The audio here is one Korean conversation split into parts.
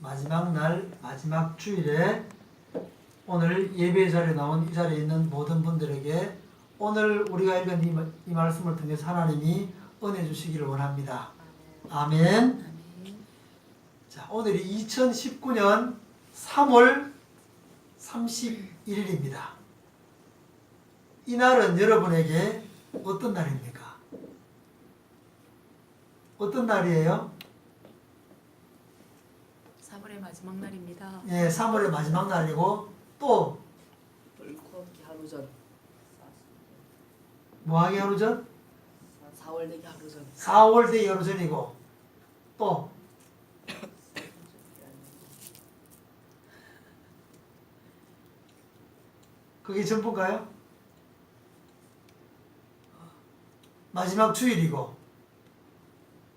마지막 날, 마지막 주일에 오늘 예배 자리에 나온 이 자리에 있는 모든 분들에게 오늘 우리가 읽은 이 말씀을 통해서 하나님이 은혜 주시기를 원합니다. 아멘. 자, 오늘이 2019년 3월 31일입니다. 이 날은 여러분에게 어떤 날입니까? 어떤 날이에요? 3월의 마지막 날입니다. 예, 3월의 마지막 날이고 또 덜컥이 하루 전. 뭐하기 하루 전? 4월 되기 하루 전. 4월 되기 하루 전이고 또 그게 전부인가요? 마지막 주일이고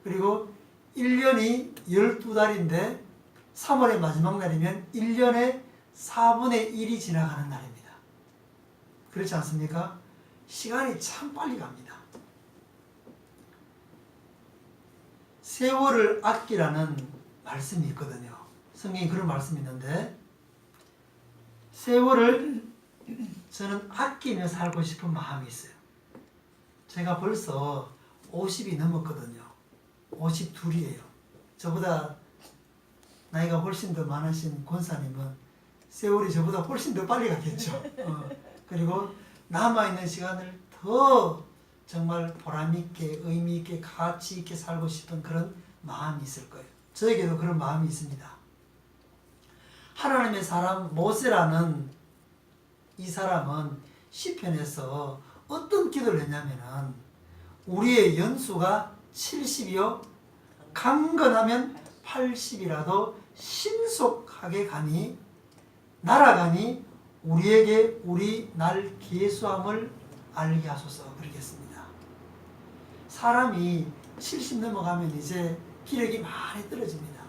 그리고 1년이 12달인데 3월의 마지막 날이면 1년의 4분의 1이 지나가는 날입니다. 그렇지 않습니까? 시간이 참 빨리 갑니다. 세월을 아끼라는 말씀이 있거든요. 성경에 그런 말씀이 있는데 세월을 저는 아끼며 살고 싶은 마음이 있어요. 제가 벌써 50이 넘었거든요. 52이에요. 저보다 나이가 훨씬 더 많으신 권사님은 세월이 저보다 훨씬 더 빨리 가겠죠. 그리고 남아있는 시간을 더 정말 보람있게 의미있게 가치있게 살고 싶은 그런 마음이 있을 거예요. 저에게도 그런 마음이 있습니다. 하나님의 사람 모세라는 이 사람은 시편에서 어떤 기도를 했냐면은 우리의 연수가 70이요 강건하면 80이라도 신속하게 가니 날아가니 우리에게 우리 날 계수함을 알게 하소서 그러겠습니다. 사람이 70 넘어가면 이제 기력이 많이 떨어집니다.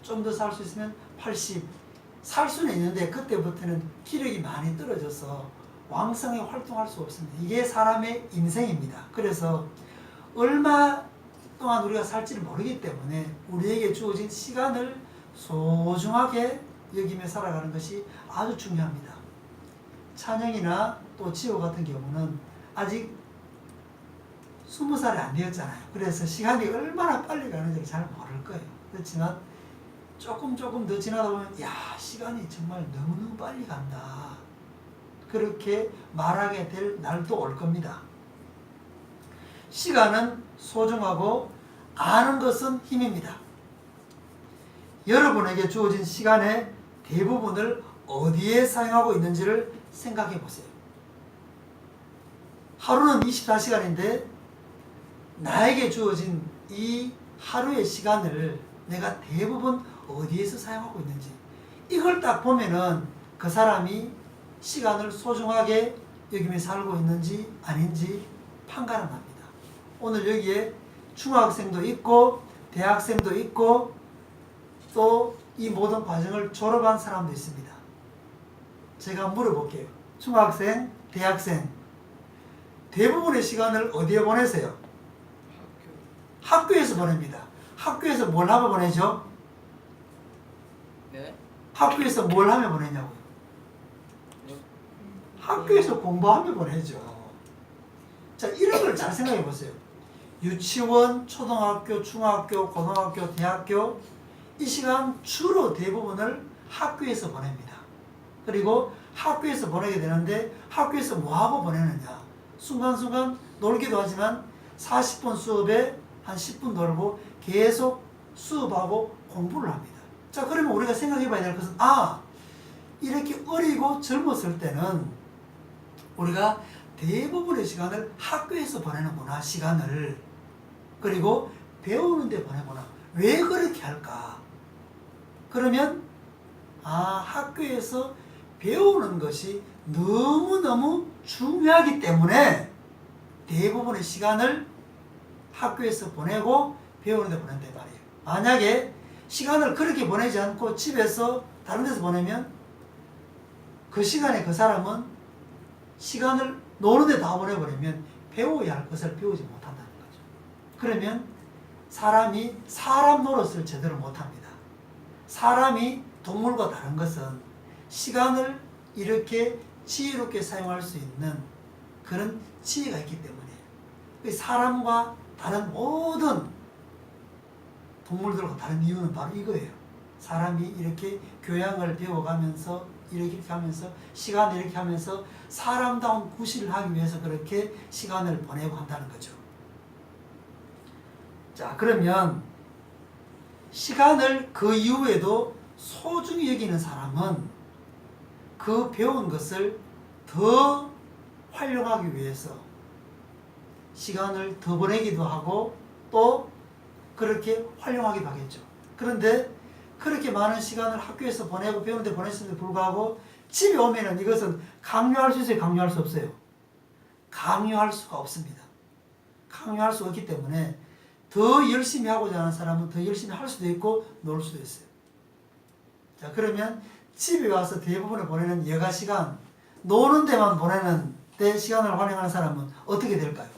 좀 더 살 수 있으면 80 살 수는 있는데 그때부터는 기력이 많이 떨어져서 왕성하게 활동할 수 없습니다. 이게 사람의 인생입니다. 그래서 얼마 동안 우리가 살지를 모르기 때문에 우리에게 주어진 시간을 소중하게 여기며 살아가는 것이 아주 중요합니다. 찬영이나 또 지호 같은 경우는 아직 20살이 안 되었잖아요. 그래서 시간이 얼마나 빨리 가는지 잘 모를 거예요. 그렇지만 조금 더 지나다 보면 야 시간이 정말 너무너무 빨리 간다. 그렇게 말하게 될 날도 올 겁니다. 시간은 소중하고 아는 것은 힘입니다. 여러분에게 주어진 시간의 대부분을 어디에 사용하고 있는지를 생각해 보세요. 하루는 24시간인데 나에게 주어진 이 하루의 시간을 내가 대부분 어디에서 사용하고 있는지 이걸 딱 보면은 그 사람이 시간을 소중하게 여기며 살고 있는지 아닌지 판가름 납니다. 오늘 여기에 중학생도 있고 대학생도 있고 또 이 모든 과정을 졸업한 사람도 있습니다. 제가 물어볼게요. 중학생, 대학생 대부분의 시간을 어디에 보내세요? 학교에서 보냅니다. 학교에서 뭘 하며 보내죠? 네? 학교에서 뭘 하며 보내냐고요? 학교에서 공부하며 보내죠. 자, 이런 걸 잘 생각해 보세요. 유치원, 초등학교, 중학교, 고등학교, 대학교 이 시간 주로 대부분을 학교에서 보냅니다. 그리고 학교에서 보내게 되는데 학교에서 뭐하고 보내느냐? 순간순간 놀기도 하지만 40분 수업에 한 10분 놀고 계속 수업하고 공부를 합니다. 자, 그러면 우리가 생각해 봐야 될 것은 이렇게 어리고 젊었을 때는 우리가 대부분의 시간을 학교에서 보내는구나, 시간을. 그리고 배우는 데 보내구나. 왜 그렇게 할까? 그러면 학교에서 배우는 것이 너무너무 중요하기 때문에 대부분의 시간을 학교에서 보내고 배우는 데 보낸단 말이에요. 만약에 시간을 그렇게 보내지 않고 집에서 다른 데서 보내면 그 시간에 그 사람은 시간을 노는 데 다 보내버리면 배워야 할 것을 배우지 못한다는 거죠. 그러면 사람이 사람 노릇을 제대로 못합니다. 사람이 동물과 다른 것은 시간을 이렇게 지혜롭게 사용할 수 있는 그런 지혜가 있기 때문에 사람과 다른 모든 동물들과 다른 이유는 바로 이거예요. 사람이 이렇게 교양을 배워가면서 이렇게 하면서 시간을 이렇게 하면서 사람다운 구실을 하기 위해서 그렇게 시간을 보내고 한다는 거죠. 자, 그러면 시간을 그 이후에도 소중히 여기는 사람은 그 배운 것을 더 활용하기 위해서 시간을 더 보내기도 하고 또 그렇게 활용하기도 하겠죠. 그런데 그렇게 많은 시간을 학교에서 보내고 배우는데 보냈음에도 불구하고 집에 오면은 이것은 강요할 수 있어요? 강요할 수 없어요? 강요할 수가 없습니다. 강요할 수 없기 때문에 더 열심히 하고자 하는 사람은 더 열심히 할 수도 있고 놀 수도 있어요. 자, 그러면 집에 와서 대부분을 보내는 여가 시간, 노는 데만 보내는 때 시간을 활용하는 사람은 어떻게 될까요?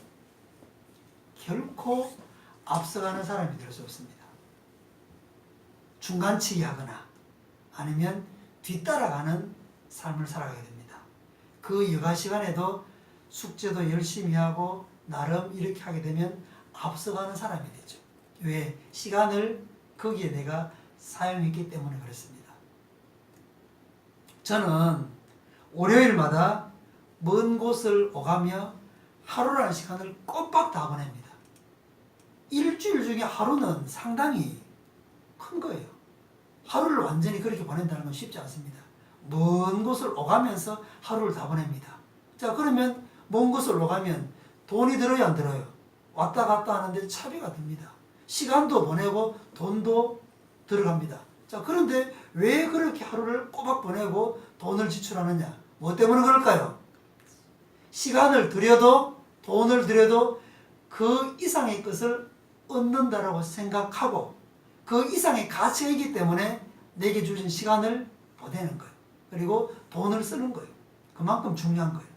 결코 앞서가는 사람이 될 수 없습니다. 중간치기 하거나 아니면 뒤따라가는 삶을 살아가게 됩니다. 그 여가 시간에도 숙제도 열심히 하고 나름 이렇게 하게 되면 앞서가는 사람이 되죠. 왜? 시간을 거기에 내가 사용했기 때문에 그렇습니다. 저는 월요일마다 먼 곳을 오가며 하루라는 시간을 꼬박 다 보냅니다. 일주일 중에 하루는 상당히 큰 거예요. 하루를 완전히 그렇게 보낸다는 건 쉽지 않습니다. 먼 곳을 오가면서 하루를 다 보냅니다. 자, 그러면 먼 곳을 오가면 돈이 들어요, 안 들어요? 왔다 갔다 하는데 차비가 듭니다. 시간도 보내고 돈도 들어갑니다. 자, 그런데 왜 그렇게 하루를 꼬박 보내고 돈을 지출하느냐? 뭐 때문에 그럴까요? 시간을 들여도 돈을 들여도 그 이상의 것을 얻는다라고 생각하고 그 이상의 가치가 있기 때문에 내게 주신 시간을 보내는 거예요. 그리고 돈을 쓰는 거예요. 그만큼 중요한 거예요.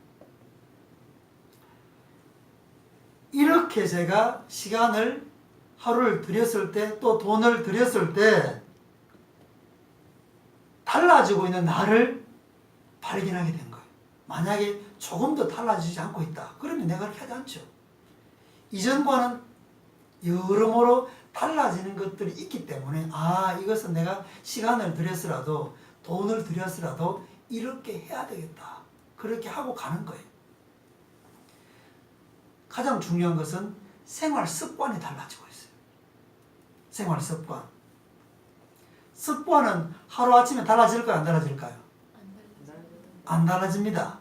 이렇게 제가 시간을 하루를 들였을 때 또 돈을 들였을 때 달라지고 있는 나를 발견하게 된 거예요. 만약에 조금도 달라지지 않고 있다. 그러면 내가 그렇게 하지 않죠. 이전과는 여러모로 달라지는 것들이 있기 때문에 이것은 내가 시간을 들였으라도 돈을 들였으라도 이렇게 해야 되겠다. 그렇게 하고 가는 거예요. 가장 중요한 것은 생활 습관이 달라지고 있어요. 생활 습관. 습관은 하루아침에 달라질까요? 안 달라질까요? 안 달라집니다.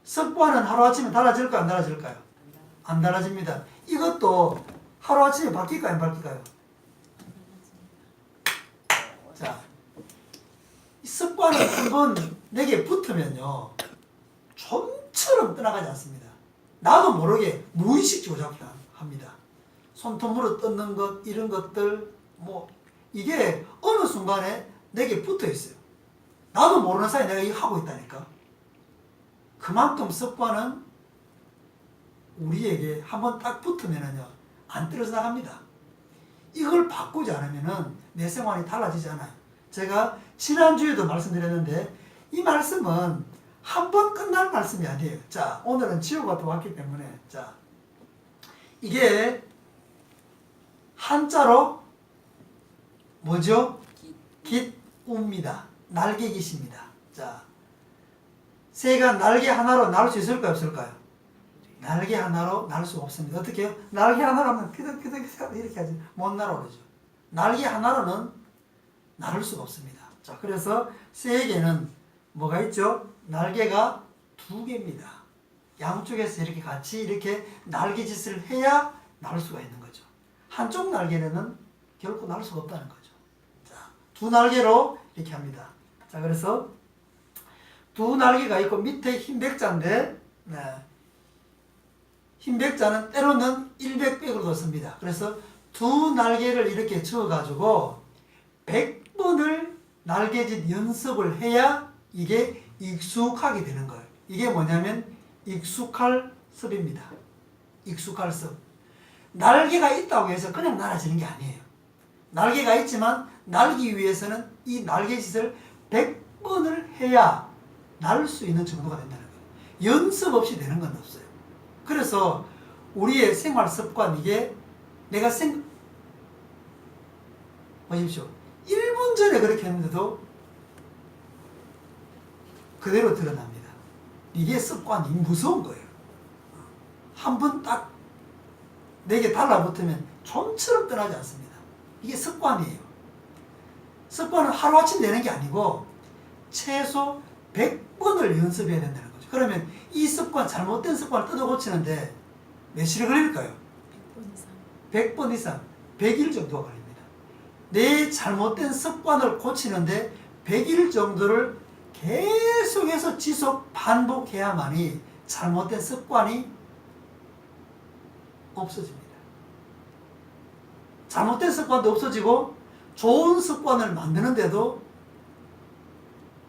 습관은 하루아침에 달라질까요? 안 달라질까요? 안 달라집니다. 이것도 하루아침에 바뀔까요? 안 바뀔까요? 자, 습관은 한번 내게 붙으면요 좀처럼 떠나가지 않습니다. 나도 모르게 무의식적으로 자꾸 합니다. 손톱으로 뜯는 것 이런 것들 이게 어느 순간에 내게 붙어 있어요. 나도 모르는 사이에 내가 이거 하고 있다니까. 그만큼 습관은 우리에게 한번 딱 붙으면은요 안 떨어져 나갑니다. 이걸 바꾸지 않으면은 내 생활이 달라지지 않아요. 제가 지난주에도 말씀드렸는데 이 말씀은 한 번 끝날 말씀이 아니에요. 자, 오늘은 지호가 또 왔기 때문에 자, 이게 한자로 뭐죠? 깃우입니다. 날개깃입니다. 자, 새가 날개 하나로 날 수 있을까요? 없을까요? 날개 하나로 날 수 없습니다. 어떻게 해요? 날개 하나로 하면 피덕피덕 이렇게 하지 못 날아오르죠. 날개 하나로는 나를 수가 없습니다. 자, 그래서 새에게는 뭐가 있죠? 날개가 두 개입니다. 양쪽에서 이렇게 같이 이렇게 날개짓을 해야 날 수가 있는 거죠. 한쪽 날개는 결코 날 수가 없다는 거죠. 자, 두 날개로 이렇게 합니다. 자, 그래서 두 날개가 있고 밑에 흰 백자인데 흰 백자는 때로는 100백으로도 씁니다. 그래서 두 날개를 이렇게 저어가지고 100번을 날개짓 연습을 해야 이게 익숙하게 되는 거예요. 이게 뭐냐면 익숙할 습입니다. 익숙할 습. 날개가 있다고 해서 그냥 날아지는 게 아니에요. 날개가 있지만 날기 위해서는 이 날개짓을 100번을 해야 날 수 있는 정도가 된다는 거예요. 연습 없이 되는 건 없어요. 그래서 우리의 생활 습관, 이게 내가 보십시오. 1분 전에 그렇게 했는데도 그대로 드러납니다. 이게 습관이 무서운 거예요. 한 번 딱 내게 달라붙으면 좀처럼 떠나지 않습니다. 이게 습관이에요. 습관은 하루아침 되는 게 아니고 최소 100번을 연습해야 된다는 거죠. 그러면 이 습관, 잘못된 습관을 뜯어 고치는데 며칠이 걸릴까요? 100번 이상. 100번 이상, 100일 정도가 걸립니다. 내 잘못된 습관을 고치는데 100일 정도를 계속해서 지속 반복해야만이 잘못된 습관이 없어집니다. 잘못된 습관도 없어지고 좋은 습관을 만드는데도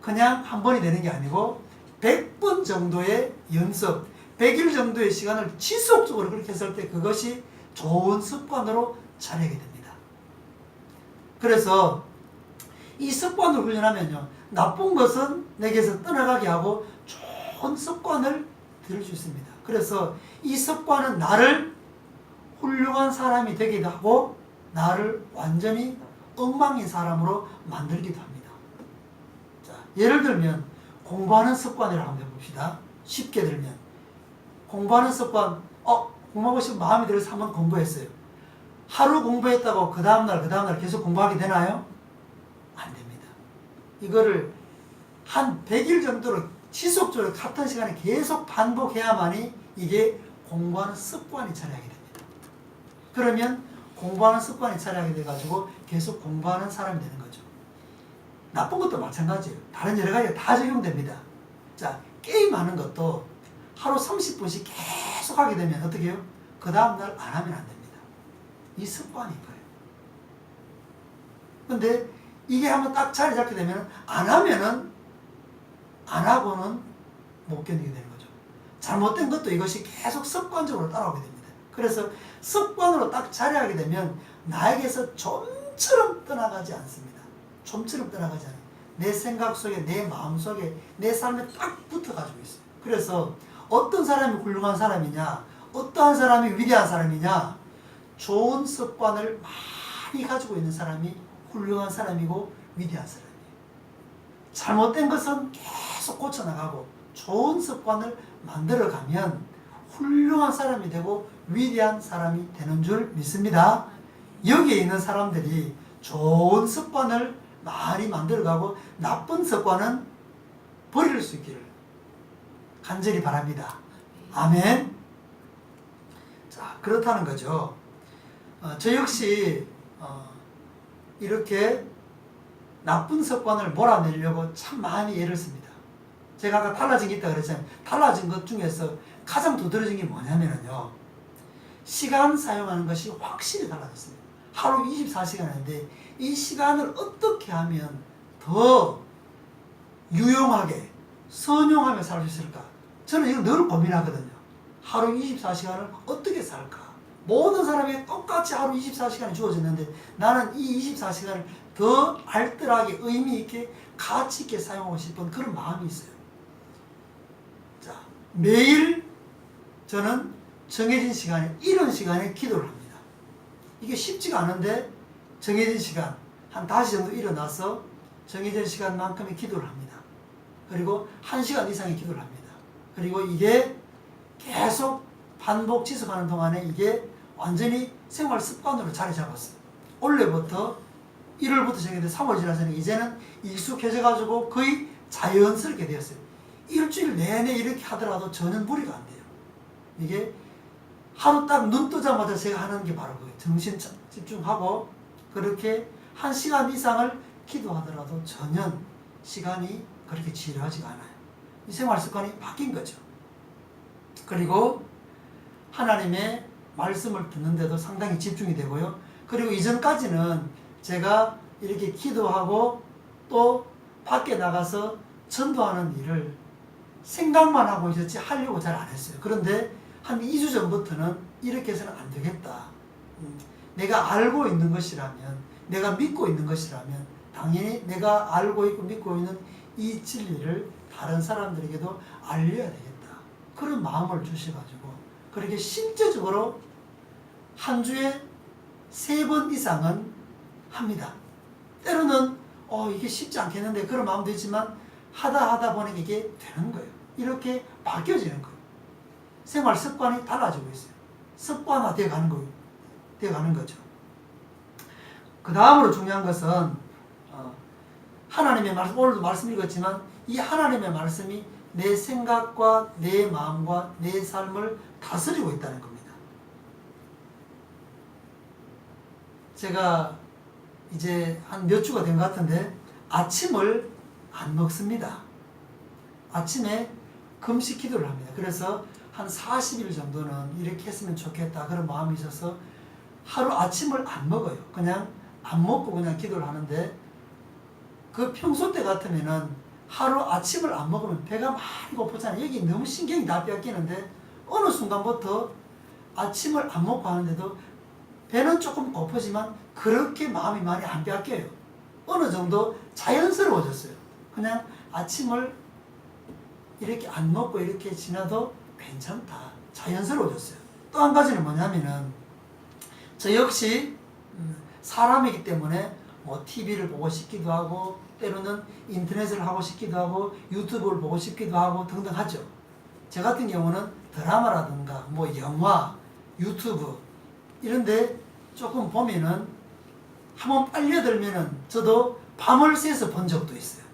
그냥 한 번이 되는 게 아니고 100번 정도의 연습, 100일 정도의 시간을 지속적으로 그렇게 했을 때 그것이 좋은 습관으로 자리하게 됩니다. 그래서 이 습관을 훈련하면요, 나쁜 것은 내게서 떠나가게 하고 좋은 습관을 들을 수 있습니다. 그래서 이 습관은 나를 훌륭한 사람이 되기도 하고 나를 완전히 엉망인 사람으로 만들기도 합니다. 자, 예를 들면 공부하는 습관이라고 한번 해봅시다. 쉽게 들면 공부하는 습관, 공부하고 싶은 마음이 들어서 한번 공부했어요. 하루 공부했다고 그 다음날 계속 공부하게 되나요? 안 됩니다. 이거를 한 100일 정도로 지속적으로 같은 시간에 계속 반복해야만이 이게 공부하는 습관이 자리하게 됩니다. 그러면 공부하는 습관이 자리하게 돼가지고 계속 공부하는 사람이 되는 거죠. 나쁜 것도 마찬가지예요. 다른 여러 가지가 다 적용됩니다. 자, 게임하는 것도 하루 30분씩 계속 하게 되면 어떻게 해요? 그 다음날 안 하면 안 됩니다. 이 습관인 거예요. 근데 이게 한번 딱 자리 잡게 되면 안 하면은 안 하고는 못 견디게 되는 거죠. 잘못된 것도 이것이 계속 습관적으로 따라오게 됩니다. 그래서 습관으로 딱 자리하게 되면 나에게서 좀처럼 떠나가지 않습니다. 좀처럼 떠나가지 않아요. 내 생각 속에, 내 마음 속에, 내 삶에 딱 붙어가지고 있어요. 그래서 어떤 사람이 훌륭한 사람이냐, 어떠한 사람이 위대한 사람이냐, 좋은 습관을 많이 가지고 있는 사람이 훌륭한 사람이고 위대한 사람이에요. 잘못된 것은 계속 고쳐나가고 좋은 습관을 만들어가면 훌륭한 사람이 되고 위대한 사람이 되는 줄 믿습니다. 여기에 있는 사람들이 좋은 습관을 많이 만들어가고 나쁜 습관은 버릴 수 있기를 간절히 바랍니다. 아멘. 자, 그렇다는 거죠. 저 역시 이렇게 나쁜 습관을 몰아내려고 참 많이 애를 씁니다. 제가 아까 달라진 게 있다고 그랬잖아요. 달라진 것 중에서 가장 두드러진 게 뭐냐면요, 시간 사용하는 것이 확실히 달라졌습니다. 하루 24시간 하는데 이 시간을 어떻게 하면 더 유용하게 선용하며 살 수 있을까? 저는 이걸 늘 고민하거든요. 하루 24시간을 어떻게 살까? 모든 사람이 똑같이 하루 24시간이 주어졌는데 나는 이 24시간을 더 알뜰하게 의미 있게 가치 있게 사용하고 싶은 그런 마음이 있어요. 자, 매일 저는 정해진 시간에, 이런 시간에 기도를 합니다. 이게 쉽지가 않은데 정해진 시간, 한 5시 정도 일어나서 정해진 시간만큼의 기도를 합니다. 그리고 1시간 이상의 기도를 합니다. 그리고 이게 계속 반복 지속하는 동안에 이게 완전히 생활 습관으로 자리 잡았어요. 올해부터 1월부터 시작했는데 3월 지나서는 이제는 익숙해져가지고 거의 자연스럽게 되었어요. 일주일 내내 이렇게 하더라도 전혀 무리가 안 돼요. 이게 하루 딱 눈 뜨자마자 제가 하는 게 바로 그거예요. 정신 집중하고 그렇게 1시간 이상을 기도하더라도 전혀 시간이 그렇게 지루하지가 않아요. 이 생활 습관이 바뀐 거죠. 그리고 하나님의 말씀을 듣는데도 상당히 집중이 되고요. 그리고 이전까지는 제가 이렇게 기도하고 또 밖에 나가서 전도하는 일을 생각만 하고 있었지 하려고 잘 안 했어요. 그런데 한 2주 전부터는 이렇게 해서는 안 되겠다. 내가 알고 있는 것이라면, 내가 믿고 있는 것이라면 당연히 내가 알고 있고 믿고 있는 이 진리를 다른 사람들에게도 알려야 되겠다. 그런 마음을 주셔가지고 그렇게 실제적으로 한 주에 3번 이상은 합니다. 때로는 이게 쉽지 않겠는데 그런 마음도 있지만 하다 보니까 이게 되는 거예요. 이렇게 바뀌어지는 거예요. 생활 습관이 달라지고 있어요. 습관화 되어 가는 거예요. 되어 가는 거죠. 그 다음으로 중요한 것은 하나님의 말씀, 오늘도 말씀 읽었지만 이 하나님의 말씀이 내 생각과 내 마음과 내 삶을 다스리고 있다는 겁니다. 제가 이제 한 몇 주가 된 것 같은데 아침을 안 먹습니다. 아침에 금식 기도를 합니다. 그래서 한 40일 정도는 이렇게 했으면 좋겠다 그런 마음이 있어서 하루 아침을 안 먹어요. 그냥 안 먹고 그냥 기도를 하는데 그 평소 때 같으면은 하루 아침을 안 먹으면 배가 많이 고프잖아요. 여기 너무 신경이 다 뺏기는데 어느 순간부터 아침을 안 먹고 하는데도 배는 조금 고프지만 그렇게 마음이 많이 안 뺏겨요. 어느 정도 자연스러워졌어요. 그냥 아침을 이렇게 안 먹고 이렇게 지나도 괜찮다. 자연스러워졌어요. 또 한 가지는 뭐냐면은 저 역시 사람이기 때문에 뭐 TV를 보고 싶기도 하고 때로는 인터넷을 하고 싶기도 하고 유튜브를 보고 싶기도 하고 등등 하죠. 저 같은 경우는 드라마라든가 뭐 영화, 유튜브 이런데 조금 보면은 한번 빨려들면은 저도 밤을 새서 본 적도 있어요.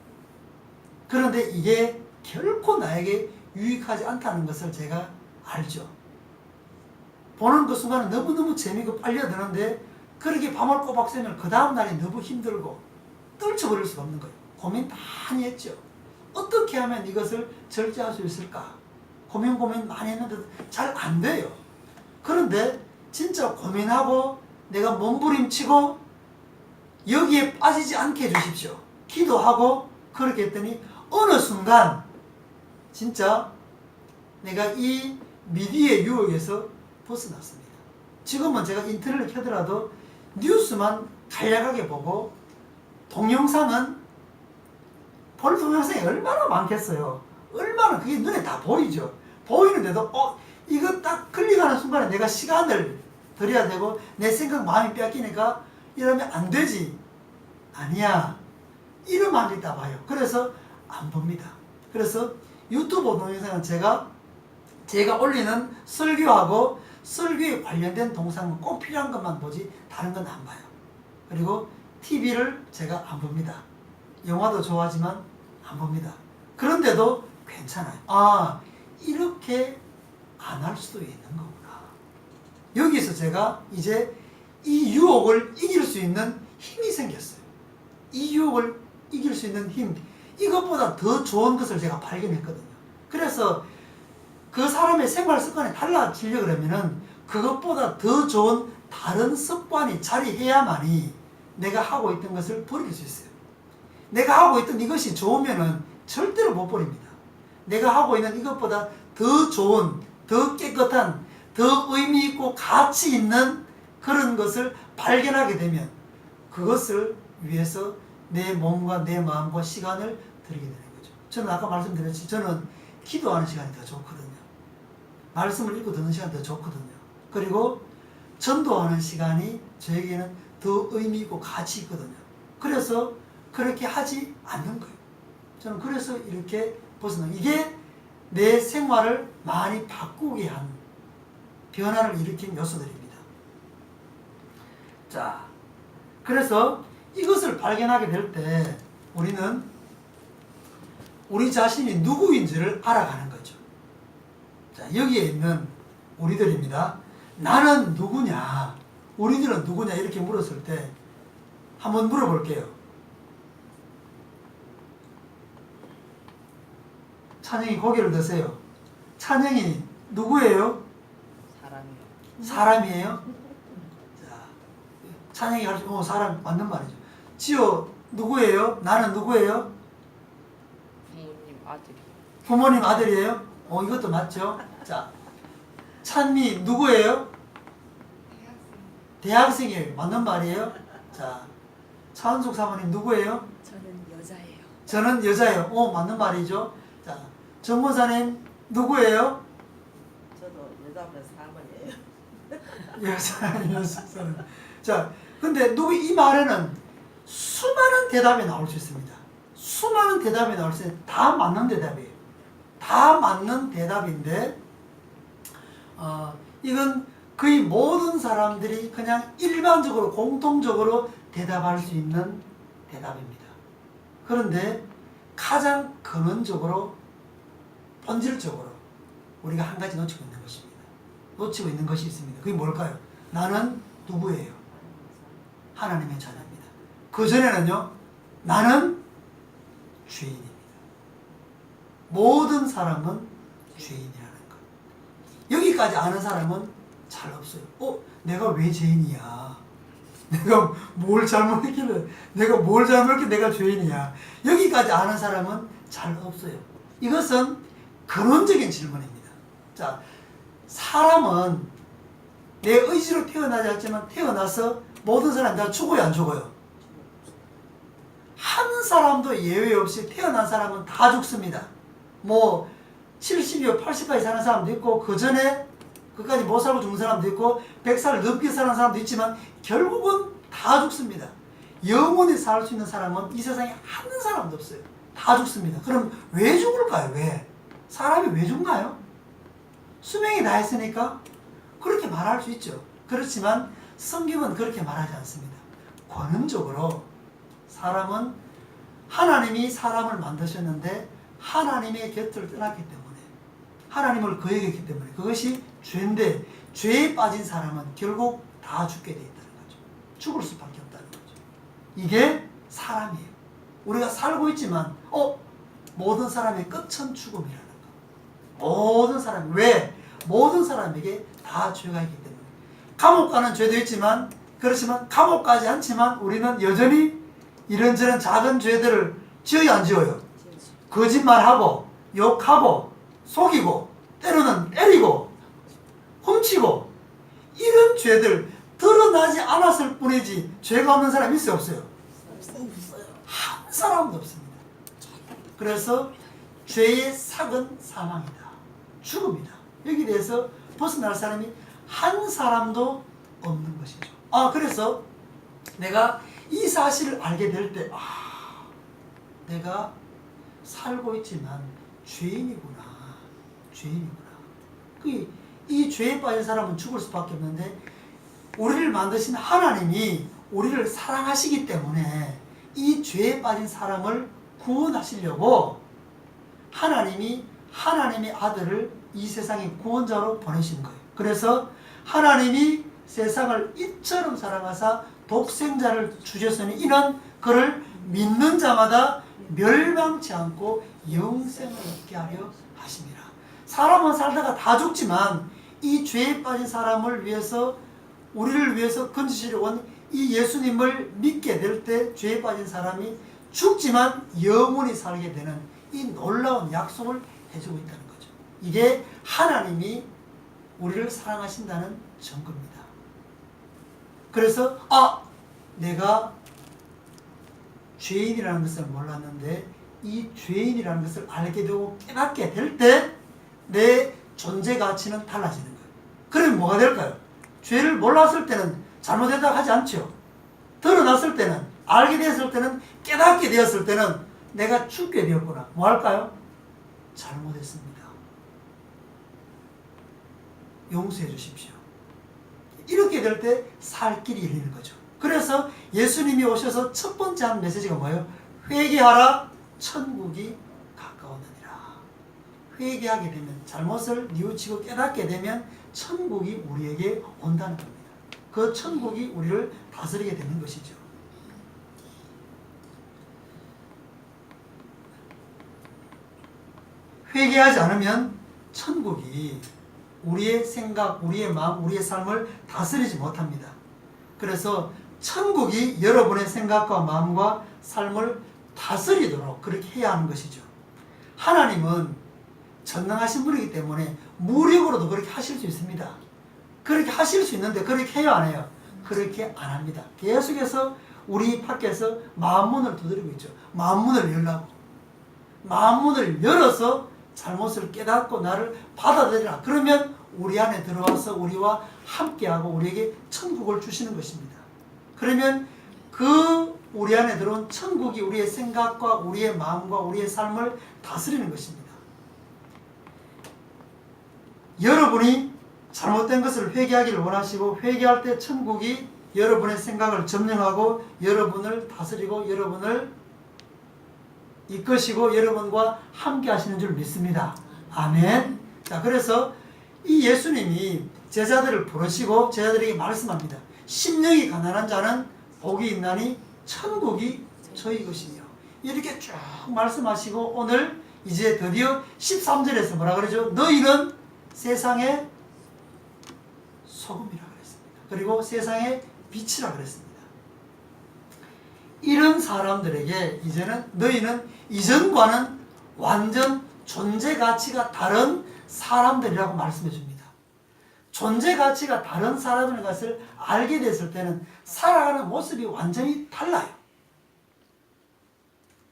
그런데 이게 결코 나에게 유익하지 않다는 것을 제가 알죠. 보는 그 순간은 너무너무 재미있고 빨려드는데 그렇게 밤을 꼬박 새면 그 다음날이 너무 힘들고 떨쳐버릴 수가 없는 거예요. 고민 많이 했죠. 어떻게 하면 이것을 절제할 수 있을까? 고민 많이 했는데 잘 안 돼요. 그런데 진짜 고민하고 내가 몸부림치고 여기에 빠지지 않게 해주십시오. 기도하고 그렇게 했더니 어느 순간 진짜 내가 이 미디어의 유혹에서 벗어났습니다. 지금은 제가 인터넷을 켜더라도 뉴스만 간략하게 보고 동영상은 볼 동영상이 얼마나 많겠어요. 얼마나 그게 눈에 다 보이죠. 보이는데도 이거 딱 클릭하는 순간에 내가 시간을 들여야 되고 내 생각 마음이 뺏기니까 이러면 안 되지. 아니야. 이런 마음이 있다 봐요. 그래서 안 봅니다. 그래서 유튜브 동영상은 제가 올리는 설교하고 설교에 관련된 동영상은 꼭 필요한 것만 보지 다른 건 안 봐요. 그리고 TV를 제가 안 봅니다. 영화도 좋아하지만 안 봅니다. 그런데도 괜찮아요. 이렇게 안 할 수도 있는 거구나. 여기서 제가 이제 이 유혹을 이길 수 있는 힘이 생겼어요. 이 유혹을 이길 수 있는 힘, 이것보다 더 좋은 것을 제가 발견했거든요. 그래서 그 사람의 생활 습관이 달라지려고 그러면은 그것보다 더 좋은 다른 습관이 자리해야만이 내가 하고 있던 것을 버릴 수 있어요. 내가 하고 있던 이것이 좋으면은 절대로 못 버립니다. 내가 하고 있는 이것보다 더 좋은, 더 깨끗한, 더 의미 있고 가치 있는 그런 것을 발견하게 되면 그것을 위해서 내 몸과 내 마음과 시간을 들이게 되는 거죠. 저는 아까 말씀드렸지, 저는 기도하는 시간이 더 좋거든요. 말씀을 읽고 듣는 시간이 더 좋거든요. 그리고 전도하는 시간이 저에게는 더 의미 있고 가치 있거든요. 그래서 그렇게 하지 않는 거예요. 저는 그래서 이렇게 벗어나, 이게 내 생활을 많이 바꾸게 한, 변화를 일으킨 요소들입니다. 자, 그래서 이것을 발견하게 될 때 우리는 우리 자신이 누구인지를 알아가는 거죠. 자, 여기에 있는 우리들입니다. 나는 누구냐? 우리들은 누구냐? 이렇게 물었을 때 한번 물어볼게요. 찬영이 고개를 드세요. 찬영이 누구예요? 사람이요. 사람이에요? 자, 찬영이 가르쳐, 사람 맞는 말이죠. 지호 누구예요? 나는 누구예요? 부모님 아들이. 부모님 아들이에요? 이것도 맞죠? 자, 찬미 누구예요? 대학생이에요. 맞는 말이에요. 자, 차은숙 사모님 누구예요? 저는 여자예요. 저는 여자예요. 맞는 말이죠. 자, 정모사님 누구예요? 저도 여자분 사모예요. 여자는. 자, 근데 이 말에는 수많은 대답이 나올 수 있습니다. 수많은 대답이 나올 수 있는데 다 맞는 대답이에요. 다 맞는 대답인데 이건 거의 모든 사람들이 그냥 일반적으로 공통적으로 대답할 수 있는 대답입니다. 그런데 가장 근원적으로 본질적으로 우리가 한 가지 놓치고 있는 것입니다. 놓치고 있는 것이 있습니다. 그게 뭘까요? 나는 누구예요? 하나님의 자녀입니다. 그전에는요, 나는 죄인입니다. 모든 사람은 죄인이라는 것. 여기까지 아는 사람은 잘 없어요. 내가 왜 죄인이야? 내가 뭘 잘못했길래 내가 죄인이야? 여기까지 아는 사람은 잘 없어요. 이것은 근원적인 질문입니다. 자, 사람은 내 의지로 태어나지 않지만 태어나서 모든 사람이 다 죽어요, 안 죽어요? 한 사람도 예외 없이 태어난 사람은 다 죽습니다. 70여, 80까지 사는 사람도 있고, 그 전에 그까지 못 살고 죽는 사람도 있고, 100살 넘게 사는 사람도 있지만, 결국은 다 죽습니다. 영원히 살 수 있는 사람은 이 세상에 한 사람도 없어요. 다 죽습니다. 그럼 왜 죽을까요? 왜? 사람이 왜 죽나요? 수명이 다 했으니까 그렇게 말할 수 있죠. 그렇지만 성경은 그렇게 말하지 않습니다. 권능적으로 사람은 하나님이 사람을 만드셨는데 하나님의 곁을 떠났기 때문에, 하나님을 거역했기 때문에, 그것이 죄인데, 죄에 빠진 사람은 결국 다 죽게 되어 있다는 거죠. 죽을 수밖에 없다는 거죠. 이게 사람이에요. 우리가 살고 있지만 모든 사람의 끝은 죽음이라는 거. 모든 사람. 왜? 모든 사람에게 다 죄가 있기 때문에. 감옥 가는 죄도 있지만, 그렇지만 감옥 가지 않지만 우리는 여전히 이런저런 작은 죄들을 지어요, 안 지어요? 거짓말하고, 욕하고, 속이고, 때로는 때리고, 훔치고, 이런 죄들 드러나지 않았을 뿐이지 죄가 없는 사람이 있어요, 없어요? 없어요. 한 사람도 없습니다. 그래서 죄의 삭은 사망이다, 죽음이다. 여기 대해서 벗어날 사람이 한 사람도 없는 것이죠. 그래서 내가 이 사실을 알게 될 때, 내가 살고 있지만 죄인이구나. 이 죄에 빠진 사람은 죽을 수밖에 없는데, 우리를 만드신 하나님이 우리를 사랑하시기 때문에 이 죄에 빠진 사람을 구원하시려고 하나님이 하나님의 아들을 이 세상의 구원자로 보내신 거예요. 그래서 하나님이 세상을 이처럼 사랑하사 독생자를 주셨으니 이는 그를 믿는 자마다 멸망치 않고 영생을 얻게 하려 하심이라. 사람은 살다가 다 죽지만 이 죄에 빠진 사람을 위해서, 우리를 위해서 건지시려고 온 이 예수님을 믿게 될 때 죄에 빠진 사람이 죽지만 영원히 살게 되는 이 놀라운 약속을 해주고 있다는 거죠. 이게 하나님이 우리를 사랑하신다는 증거입니다. 그래서 내가 죄인이라는 것을 몰랐는데 이 죄인이라는 것을 알게 되고 깨닫게 될 때 내 존재 가치는 달라지는 거예요. 그러면 뭐가 될까요? 죄를 몰랐을 때는 잘못했다고 하지 않죠. 드러났을 때는, 알게 되었을 때는, 깨닫게 되었을 때는 내가 죽게 되었구나. 뭐 할까요? 잘못했습니다. 용서해 주십시오. 이렇게 될 때 살 길이 열리는 거죠. 그래서 예수님이 오셔서 첫 번째 한 메시지가 뭐예요? 회개하라, 천국이 가까웠느니라. 회개하게 되면, 잘못을 뉘우치고 깨닫게 되면 천국이 우리에게 온다는 겁니다. 그 천국이 우리를 다스리게 되는 것이죠. 회개하지 않으면 천국이 우리의 생각, 우리의 마음, 우리의 삶을 다스리지 못합니다. 그래서 천국이 여러분의 생각과 마음과 삶을 다스리도록 그렇게 해야 하는 것이죠. 하나님은 전능하신 분이기 때문에 무력으로도 그렇게 하실 수 있습니다. 그렇게 하실 수 있는데 그렇게 해요, 안 해요? 그렇게 안 합니다. 계속해서 우리 밖에서 마음문을 두드리고 있죠. 마음문을 열라고. 마음문을 열어서 잘못을 깨닫고 나를 받아들이라. 그러면 우리 안에 들어와서 우리와 함께하고 우리에게 천국을 주시는 것입니다. 그러면 그 우리 안에 들어온 천국이 우리의 생각과 우리의 마음과 우리의 삶을 다스리는 것입니다. 여러분이 잘못된 것을 회개하기를 원하시고 회개할 때 천국이 여러분의 생각을 점령하고 여러분을 다스리고 여러분을 이끄시고 여러분과 함께 하시는 줄 믿습니다. 아멘. 자, 그래서 이 예수님이 제자들을 부르시고 제자들에게 말씀합니다. 심령이 가난한 자는 복이 있나니 천국이 저희 것이며. 이렇게 쭉 말씀하시고 오늘 이제 드디어 13절에서 뭐라 그러죠? 너희는 세상의 소금이라 그랬습니다. 그리고 세상의 빛이라 그랬습니다. 이런 사람들에게 이제는 너희는 이전과는 완전 존재 가치가 다른 사람들이라고 말씀해 줍니다. 존재 가치가 다른 사람인 것을 알게 됐을 때는 살아가는 모습이 완전히 달라요.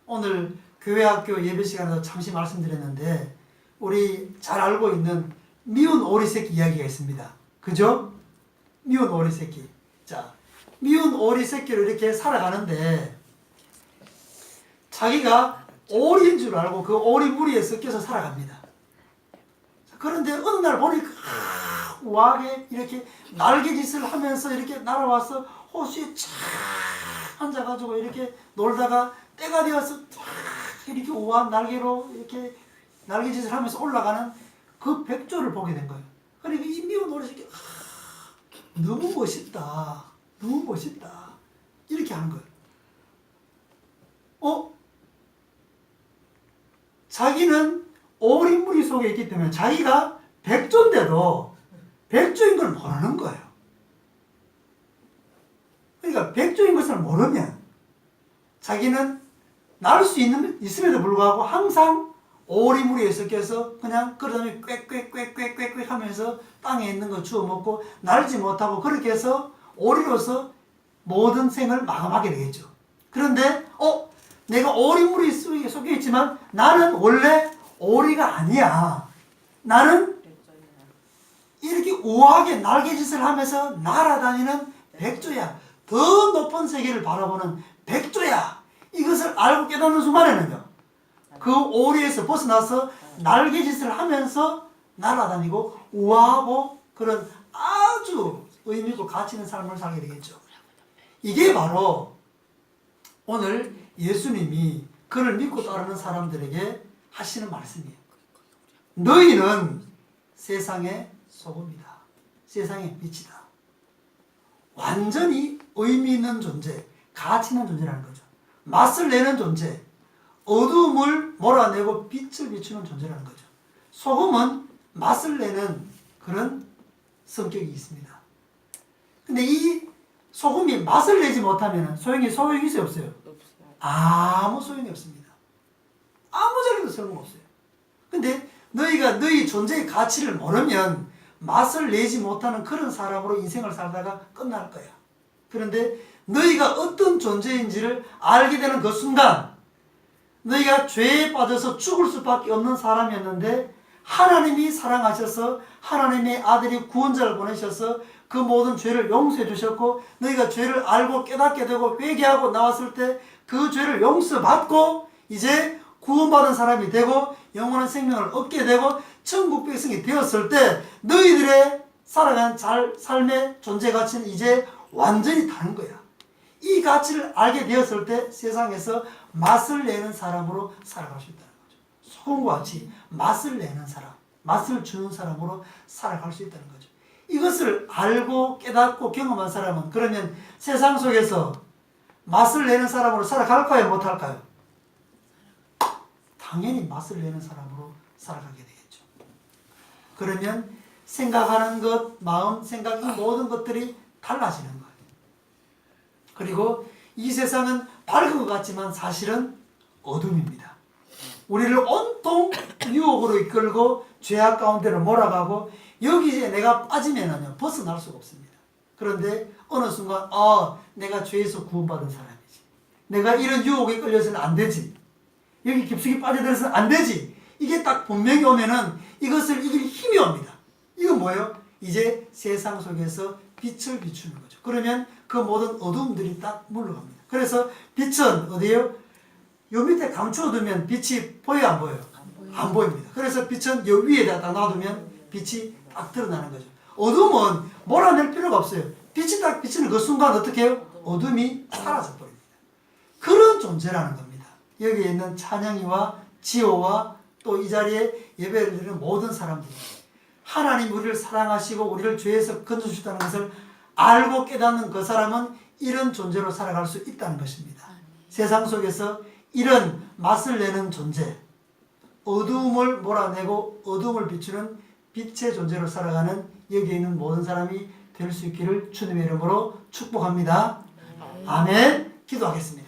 오늘 교회학교 예배 시간에서 잠시 말씀드렸는데 우리 잘 알고 있는 미운 오리새끼 이야기가 있습니다. 그죠? 미운 오리새끼. 자, 미운 오리새끼로 이렇게 살아가는데 자기가 오리인 줄 알고 그 오리 무리에 섞여서 살아갑니다. 그런데 어느 날 보니까 우아하게 이렇게 날개짓을 하면서 이렇게 날아와서 호수에 쫙 앉아가지고 이렇게 놀다가 때가 되어서 이렇게 우아한 날개로 이렇게 날개짓을 하면서 올라가는 그 백조를 보게 된 거예요. 그러니까 이 미운 오리새끼 너무 멋있다. 너무 멋있다. 이렇게 하는 거예요. 자기는 오리무리 속에 있기 때문에 자기가 백조인데도 백조인 걸 모르는 거예요. 그러니까 백조인 것을 모르면 자기는 날 수 있음에도 불구하고 항상 오리무리에 섞여서 그냥 그러다니 꽥꽥꽥꽥꽥 하면서 땅에 있는 거 주워 먹고 날지 못하고 그렇게 해서 오리로서 모든 생을 마감하게 되겠죠. 그런데 내가 오리무리 속에 섞여 있지만 나는 원래 오리가 아니야. 나는 이렇게 우아하게 날개짓을 하면서 날아다니는 백조야. 더 높은 세계를 바라보는 백조야. 이것을 알고 깨닫는 순간에는요. 그 오리에서 벗어나서 날개짓을 하면서 날아다니고 우아하고 그런 아주 의미있고 가치 있는 삶을 살게 되겠죠. 이게 바로 오늘 예수님이 그를 믿고 따르는 사람들에게 하시는 말씀이에요. 너희는 세상의 소금이다. 세상의 빛이다. 완전히 의미 있는 존재, 가치 있는 존재라는 거죠. 맛을 내는 존재, 어두움을 몰아내고 빛을 비추는 존재라는 거죠. 소금은 맛을 내는 그런 성격이 있습니다. 근데 이 소금이 맛을 내지 못하면 소용이 있어요, 없어요? 아무 소용이 없습니다. 아무 자리도 소용없어요. 근데 너희가 너희 존재의 가치를 모르면 맛을 내지 못하는 그런 사람으로 인생을 살다가 끝날 거야. 그런데 너희가 어떤 존재인지를 알게 되는 그 순간 너희가 죄에 빠져서 죽을 수밖에 없는 사람이었는데 하나님이 사랑하셔서 하나님의 아들이 구원자를 보내셔서 그 모든 죄를 용서해 주셨고 너희가 죄를 알고 깨닫게 되고 회개하고 나왔을 때 그 죄를 용서받고 이제 구원받은 사람이 되고 영원한 생명을 얻게 되고 천국 백성이 되었을 때 너희들의 살아가는 삶의 존재 가치는 이제 완전히 다른 거야. 이 가치를 알게 되었을 때 세상에서 맛을 내는 사람으로 살아갈 수 있다는 거죠. 소금과 같이 맛을 내는 사람, 맛을 주는 사람으로 살아갈 수 있다는 거죠. 이것을 알고 깨닫고 경험한 사람은 그러면 세상 속에서 맛을 내는 사람으로 살아갈까요? 못할까요? 당연히 맛을 내는 사람으로 살아가게 되겠죠. 그러면 생각하는 것, 마음, 생각 이 모든 것들이 달라지는 거예요. 그리고 이 세상은 밝은 것 같지만 사실은 어둠입니다. 우리를 온통 유혹으로 이끌고 죄악 가운데로 몰아가고 여기에 내가 빠지면은요 벗어날 수가 없습니다. 그런데 어느 순간 내가 죄에서 구원받은 사람이지. 내가 이런 유혹에 끌려서는 안 되지. 여기 깊숙이 빠져들어서는 안 되지. 이게 딱 분명히 오면은 이것을 이길 힘이 옵니다. 이건 뭐예요? 이제 세상 속에서 빛을 비추는 거죠. 그러면 그 모든 어두움들이 딱 물러갑니다. 그래서 빛은 어디에요? 요 밑에 감춰두면 빛이 보여요, 안 보여요? 안 보입니다. 그래서 빛은 요 위에다 딱 놔두면 빛이 딱 드러나는 거죠. 어둠은 몰아낼 필요가 없어요. 빛이 딱 비치는 그 순간 어떻게 해요? 어둠이 사라져 버립니다. 그런 존재라는 겁니다. 여기에 있는 찬영이와 지호와 또 이 자리에 예배를 드리는 모든 사람들, 하나님 우리를 사랑하시고 우리를 죄에서 건져주셨다는 것을 알고 깨닫는 그 사람은 이런 존재로 살아갈 수 있다는 것입니다. 세상 속에서 이런 맛을 내는 존재, 어두움을 몰아내고 어두움을 비추는 빛의 존재로 살아가는 여기에 있는 모든 사람이 될 수 있기를 주님의 이름으로 축복합니다. 아멘. 기도하겠습니다.